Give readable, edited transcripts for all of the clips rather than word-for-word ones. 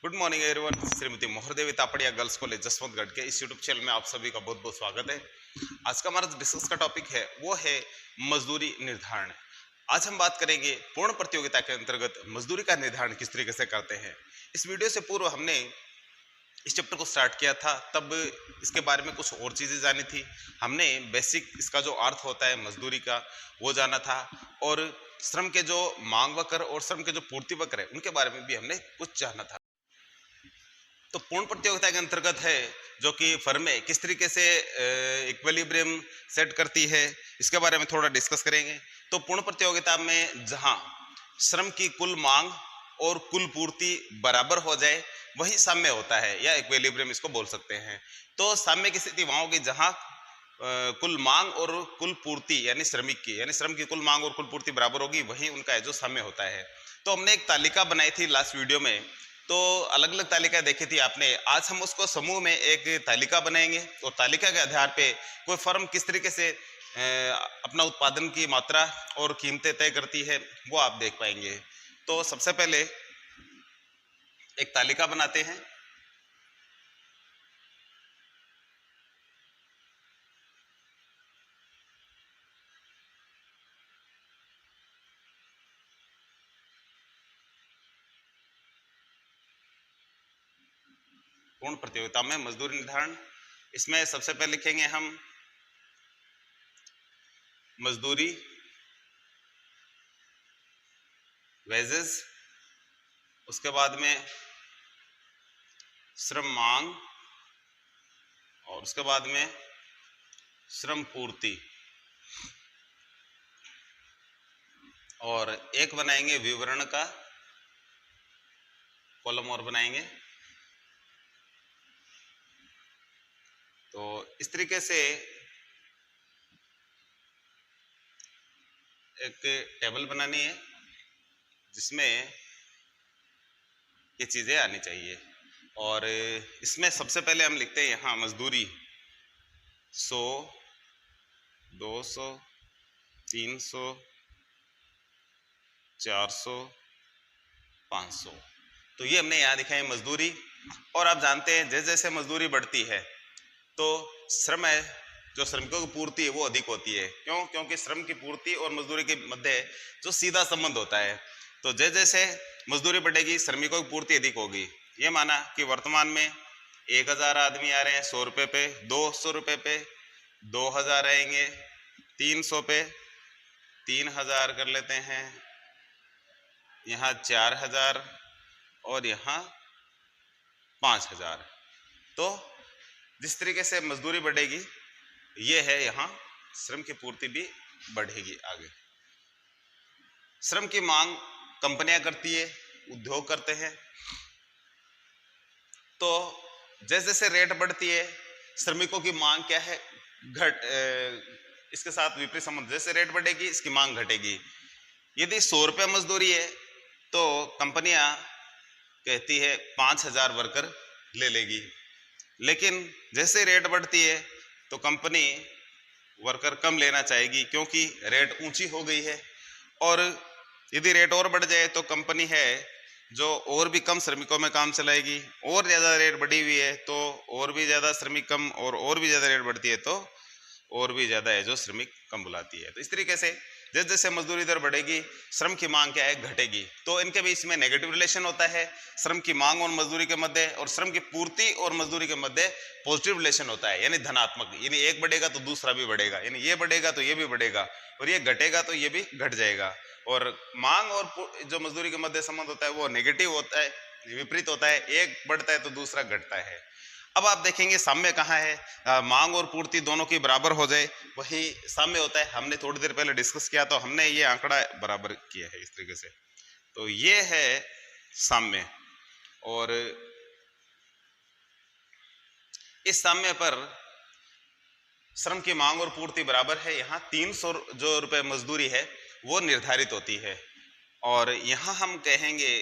Good morning everyone. Shrimati Mohardevi Tapadia girls college Jaswantgarh के इस YouTube channel में आप सभी का बहुत बहुत स्वागत है। आज का हमारा डिस्कस का टॉपिक है वो है मजदूरी निर्धारण। आज हम बात करेंगे पूर्ण प्रतियोगिता के अंतर्गत मजदूरी का निर्धारण किस तरीके से करते हैं। इस वीडियो से पूर्व हमने इस चैप्टर को स्टार्ट किया था, तब इसके बारे में कुछ और चीज़ें जानी थी। हमने बेसिक इसका जो अर्थ होता है मजदूरी का वो जाना था, और श्रम के जो मांग वक्र और श्रम के जो पूर्ति वक्र है उनके बारे में भी हमने कुछ जाना था। तो पूर्ण प्रतियोगिता के अंतर्गत है जो कि फर्में किस तरीके से इक्विलिब्रियम सेट करती है, इसके बारे में थोड़ा डिस्कस करेंगे। तो पूर्ण प्रतियोगिता में जहां श्रम की कुल मांग और कुल पूर्ति बराबर हो जाए वही साम्य होता है, या इक्विलिब्रियम इसको बोल सकते हैं। तो साम्य की स्थिति वहां होगी जहां कुल मांग और कुल पूर्ति यानी श्रमिक की यानी श्रम की कुल मांग और कुल पूर्ति बराबर होगी, वही उनका है जो साम्य होता है। तो हमने एक तालिका बनाई थी लास्ट वीडियो में, तो अलग अलग तालिका देखी थी आपने। आज हम उसको समूह में एक तालिका बनाएंगे और तालिका के आधार पे कोई फर्म किस तरीके से अपना उत्पादन की मात्रा और कीमतें तय करती है वो आप देख पाएंगे। तो सबसे पहले एक तालिका बनाते हैं। पूर्ण प्रतियोगिता में मजदूरी निर्धारण, इसमें सबसे पहले लिखेंगे हम मजदूरी वेजेस, उसके बाद में श्रम मांग और उसके बाद में श्रम पूर्ति, और एक बनाएंगे विवरण का कॉलम और बनाएंगे। तो इस तरीके से एक टेबल बनानी है जिसमें ये चीज़ें आनी चाहिए। और इसमें सबसे पहले हम लिखते हैं यहाँ मजदूरी 100, 200, 300, 400, 500। तो ये हमने यहाँ दिखा है मजदूरी। और आप जानते हैं जैसे जैसे मजदूरी बढ़ती है तो श्रम है जो श्रमिकों की पूर्ति है वो अधिक होती है। क्यों? क्योंकि श्रम की पूर्ति और मजदूरी के मध्य जो सीधा संबंध होता है। तो जैसे जैसे मजदूरी बढ़ेगी श्रमिकों की पूर्ति अधिक होगी। ये माना कि वर्तमान में 1000 आदमी आ रहे हैं 100 रुपये पे, 200 रुपये पे 2000 आएंगे, 300 पे 3000 कर लेते हैं, यहाँ 4000 और यहाँ 5000। तो जिस तरीके से मजदूरी बढ़ेगी ये है यहाँ श्रम की पूर्ति भी बढ़ेगी आगे। श्रम की मांग कंपनियां करती है, उद्योग करते हैं। तो जैसे जैसे रेट बढ़ती है श्रमिकों की मांग क्या है इसके साथ विपरीत संबंध। जैसे रेट बढ़ेगी इसकी मांग घटेगी। यदि 100 रुपये मजदूरी है तो कंपनियां कहती है 5000 वर्कर ले लेगी, लेकिन जैसे रेट बढ़ती है तो कंपनी वर्कर कम लेना चाहेगी क्योंकि रेट ऊंची हो गई है। और यदि रेट और बढ़ जाए तो कंपनी है जो और भी कम श्रमिकों में काम चलाएगी। और ज़्यादा रेट बढ़ी हुई है तो और भी ज़्यादा श्रमिक कम, और भी ज़्यादा रेट बढ़ती है तो और भी ज़्यादा है जो श्रमिक कम बुलाती है। तो इस तरीके से जैसे जैसे मजदूरी दर बढ़ेगी श्रम की मांग क्या है घटेगी। तो इनके बीच में नेगेटिव रिलेशन होता है श्रम की मांग और मजदूरी के मध्य, और श्रम की पूर्ति और मजदूरी के मध्य पॉजिटिव रिलेशन होता है यानी धनात्मक। यानी एक बढ़ेगा तो दूसरा भी बढ़ेगा, यानी ये बढ़ेगा तो ये भी बढ़ेगा, और ये घटेगा तो ये भी घट जाएगा। और मांग और जो मजदूरी के मध्य संबंध होता है वो नेगेटिव होता है, विपरीत होता है। एक बढ़ता है तो दूसरा घटता है। अब आप देखेंगे साम्य कहाँ है। मांग और पूर्ति दोनों की बराबर हो जाए वही साम्य होता है। हमने थोड़ी देर पहले डिस्कस किया तो हमने ये आंकड़ा बराबर किया है इस तरीके से। तो ये है साम्य। और इस साम्य पर श्रम की मांग और पूर्ति बराबर है। यहाँ 300 जो रुपये मजदूरी है वो निर्धारित होती है। और यहाँ हम कहेंगे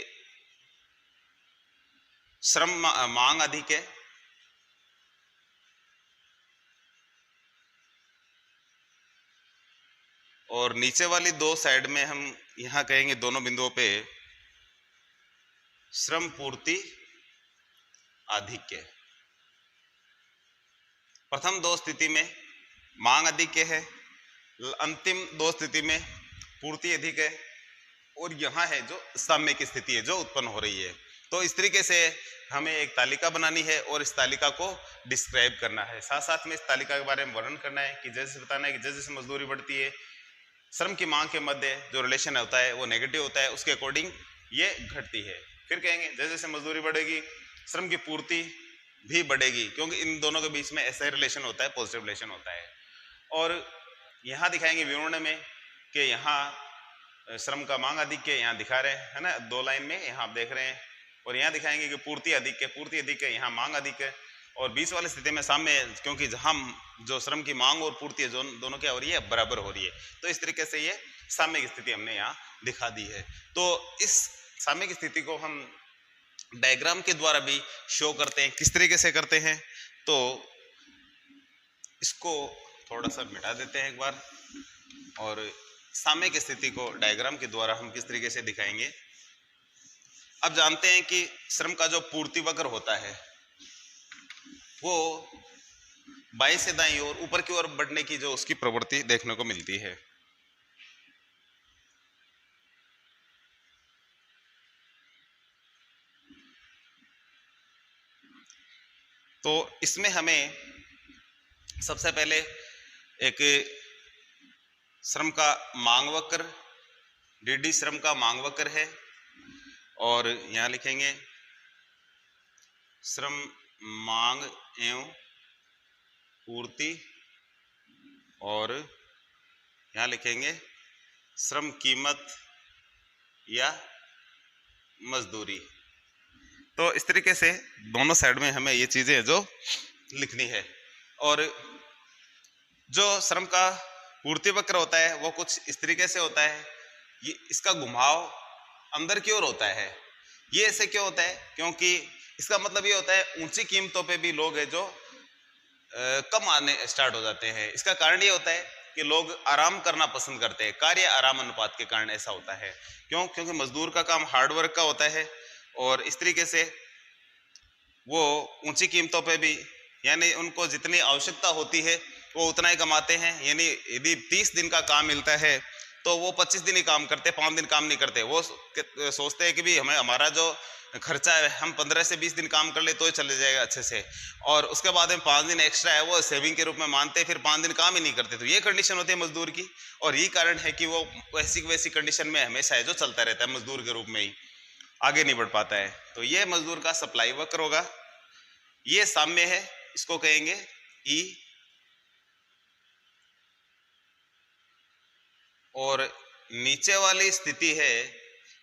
श्रम मांग अधिक है और नीचे वाली दो साइड में हम यहाँ कहेंगे दोनों बिंदुओं पे श्रम पूर्ति आधिक्य। प्रथम दो स्थिति में मांग अधिक है, अंतिम दो स्थिति में पूर्ति अधिक है, और यहाँ है जो साम्य की स्थिति है जो उत्पन्न हो रही है। तो इस तरीके से हमें एक तालिका बनानी है और इस तालिका को डिस्क्राइब करना है, साथ साथ में इस तालिका के बारे में वर्णन करना है कि जैसे बताना है कि जैसे जैसे मजदूरी बढ़ती है श्रम की मांग के मध्य जो रिलेशन होता है वो नेगेटिव होता है, उसके अकॉर्डिंग ये घटती है। फिर कहेंगे जैसे जैसे मजदूरी बढ़ेगी श्रम की पूर्ति भी बढ़ेगी, क्योंकि इन दोनों के बीच में ऐसा रिलेशन होता है, पॉजिटिव रिलेशन होता है। और यहाँ दिखाएंगे विवरण में कि यहाँ श्रम का मांग अधिक है, यहाँ दिखा रहे हैं ना, 2 लाइन में यहाँ आप देख रहे हैं। और यहाँ दिखाएंगे कि पूर्ति अधिक है, पूर्ति अधिक है, यहाँ मांग अधिक है। और बीच वाली स्थिति में साम्य, क्योंकि जहाँ जो श्रम की मांग और पूर्ति है दोनों क्या हो रही है, बराबर हो रही है। तो इस तरीके से ये साम्य की स्थिति हमने यहाँ दिखा दी है। तो इस साम्य की स्थिति को हम डायग्राम के द्वारा भी शो करते हैं। किस तरीके से करते हैं, तो इसको थोड़ा सा मिटा देते हैं एक बार, और साम्य की स्थिति को डायग्राम के द्वारा हम किस तरीके से दिखाएंगे। अब जानते हैं कि श्रम का जो पूर्ति वक्र होता है वो बाएं से दाईं ओर ऊपर की ओर बढ़ने की जो उसकी प्रवृत्ति देखने को मिलती है। तो इसमें हमें सबसे पहले एक श्रम का मांग वक्र, डीडी श्रम का मांग वक्र है, और यहाँ लिखेंगे श्रम मांग एवं पूर्ति, और यहाँ लिखेंगे श्रम कीमत या मजदूरी। तो इस तरीके से दोनों साइड में हमें ये चीजें जो लिखनी है। और जो श्रम का पूर्ति वक्र होता है वो कुछ इस तरीके से होता है, ये इसका घुमाव अंदर की ओर होता है। ये ऐसे क्यों होता है, क्योंकि इसका मतलब ये होता है ऊंची कीमतों पे भी लोग है जो कम आने स्टार्ट हो जाते हैं। इसका कारण ये होता है कि लोग आराम करना पसंद करते हैं, कार्य आराम अनुपात के कारण ऐसा होता है। क्यों, क्योंकि मजदूर का काम हार्डवर्क का होता है, और इस तरीके से वो ऊंची कीमतों पे भी, यानी उनको जितनी आवश्यकता होती है वो उतना ही कमाते हैं। यानी यदि 30 दिन का काम मिलता है तो वो 25 दिन ही काम करते, 5 दिन काम नहीं करते। वो सोचते हैं कि भी हमें हमारा जो खर्चा है हम 15 से 20 दिन काम कर ले तो ही चले जाएगा अच्छे से, और उसके बाद में 5 दिन एक्स्ट्रा है वो सेविंग के रूप में मानते, फिर 5 दिन काम ही नहीं करते। तो ये कंडीशन होती है मजदूर की, और यही कारण है कि वो वैसी वैसी कंडीशन में हमेशा है जो चलता रहता है मजदूर के रूप में ही, आगे नहीं बढ़ पाता है। तो ये मजदूर का सप्लाई वक्र होगा। ये साम्य है, इसको कहेंगे ई, और नीचे वाली स्थिति है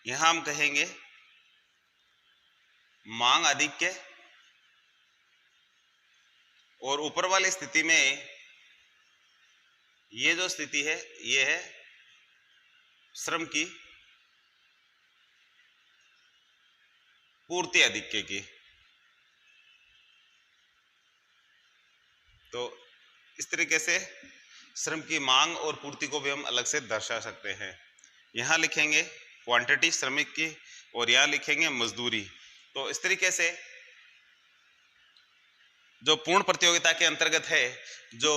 यहां हम कहेंगे मांग आधिक्य, और ऊपर वाली स्थिति में ये जो स्थिति है ये है श्रम की पूर्ति आधिक्य की। तो इस तरीके से श्रम की मांग और पूर्ति को भी हम अलग से दर्शा सकते हैं। यहाँ लिखेंगे क्वांटिटी श्रमिक की, और यहाँ लिखेंगे मजदूरी। तो इस तरीके से जो पूर्ण प्रतियोगिता के अंतर्गत है जो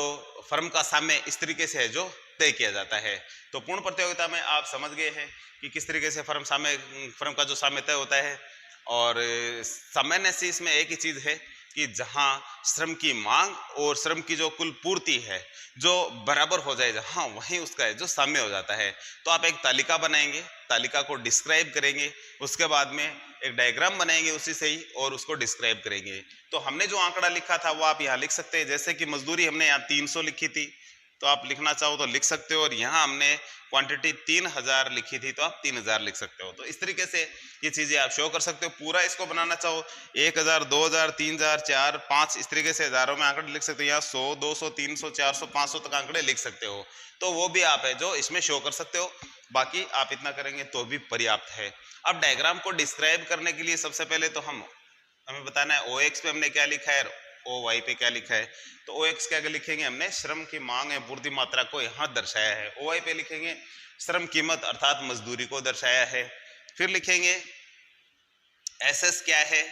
फर्म का साम्य इस तरीके से है जो तय किया जाता है। तो पूर्ण प्रतियोगिता में आप समझ गए हैं कि किस तरीके से फर्म का जो साम्य तय होता है। और सामान्य से इसमें एक ही चीज है कि जहां श्रम की मांग और श्रम की जो कुल पूर्ति है जो बराबर हो जाए, जहां वहीं उसका है जो साम्य हो जाता है। तो आप एक तालिका बनाएंगे, तालिका को डिस्क्राइब करेंगे, उसके बाद में एक डायग्राम बनाएंगे उसी से ही, और उसको डिस्क्राइब करेंगे। तो हमने जो आंकड़ा लिखा था वो आप यहाँ लिख सकते हैं। जैसे कि मजदूरी हमने यहाँ 300 लिखी थी, तो आप लिखना चाहो तो लिख सकते हो, और यहाँ हमने क्वांटिटी 3000 लिखी थी तो आप 3000 लिख सकते हो। तो इस तरीके से ये चीजें आप शो कर सकते हो। पूरा इसको बनाना चाहो 1000, 2000, 3000, 4, 5 इस तरीके से हजारों में आंकड़े लिख सकते हो। यहाँ 100, 200, 300, 400, 500 तक आंकड़े लिख सकते हो। तो वो भी आप है जो इसमें शो कर सकते हो। बाकी आप इतना करेंगे तो भी पर्याप्त है। अब डायग्राम को डिस्क्राइब करने के लिए सबसे पहले तो हमें बताना है OX पे हमने क्या लिखा है, OY पे क्या लिखा है। तो OX क्या लिखेंगे, हमने श्रम की मांग है पूर्ति मात्रा को यहाँ दर्शाया है। OY पे लिखेंगे श्रम कीमत अर्थात मजदूरी को दर्शाया है। फिर लिखेंगे SS क्या है,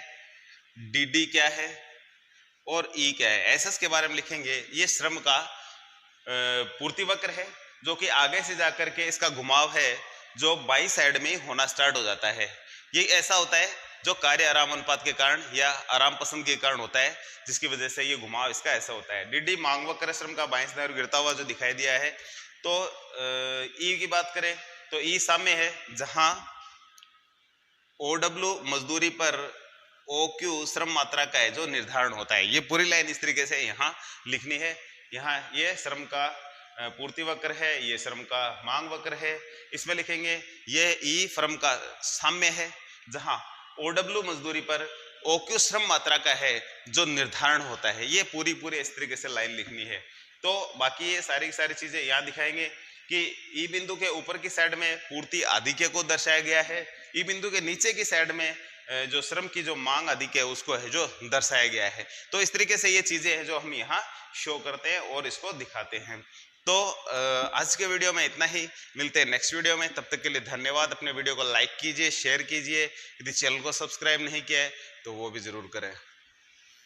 डी क्या है और ई क्या है। एस के बारे में लिखेंगे, ये श्रम का पूर्ति वक्र है जो कि आगे से जाकर के इसका घुमाव है जो बाई साइड में होना स्टार्ट हो जाता है। ये ऐसा होता है जो कार्य आराम अनुपात के कारण या आराम पसंद के कारण होता है, जिसकी वजह से ये घुमाव इसका ऐसा होता है। डी मांग वक्र श्रम का बाईं दाएं गिरता हुआ जो दिखाई दिया है। तो ई की बात करें तो ई साम्य है जहां OW मजदूरी पर OQ श्रम मात्रा का है जो निर्धारण होता है। ये पूरी लाइन इस तरीके से यहाँ लिखनी है। यहाँ ये श्रम का पूर्ति वक्र है, ये श्रम का मांग वक्र है। इसमें लिखेंगे ये ई श्रम का साम्य है जहां OW मजदूरी पर OQ श्रम मात्रा का है जो निर्धारण होता है। ये पूरी इस तरीके से लाइन लिखनी है। तो बाकी ये सारी की सारी चीजें यहाँ दिखाएंगे कि ई बिंदु के ऊपर की साइड में पूर्ति आधिक्य को दर्शाया गया है, ई बिंदु के नीचे की साइड में जो श्रम की जो मांग अधिक है उसको है जो दर्शाया गया है। तो इस तरीके से ये चीजें हैं जो हम यहाँ शो करते हैं और इसको दिखाते हैं। तो आज के वीडियो में इतना ही, मिलते हैं नेक्स्ट वीडियो में। तब तक के लिए धन्यवाद। अपने वीडियो को लाइक कीजिए, शेयर कीजिए, यदि चैनल को सब्सक्राइब नहीं किया है तो वो भी जरूर करें।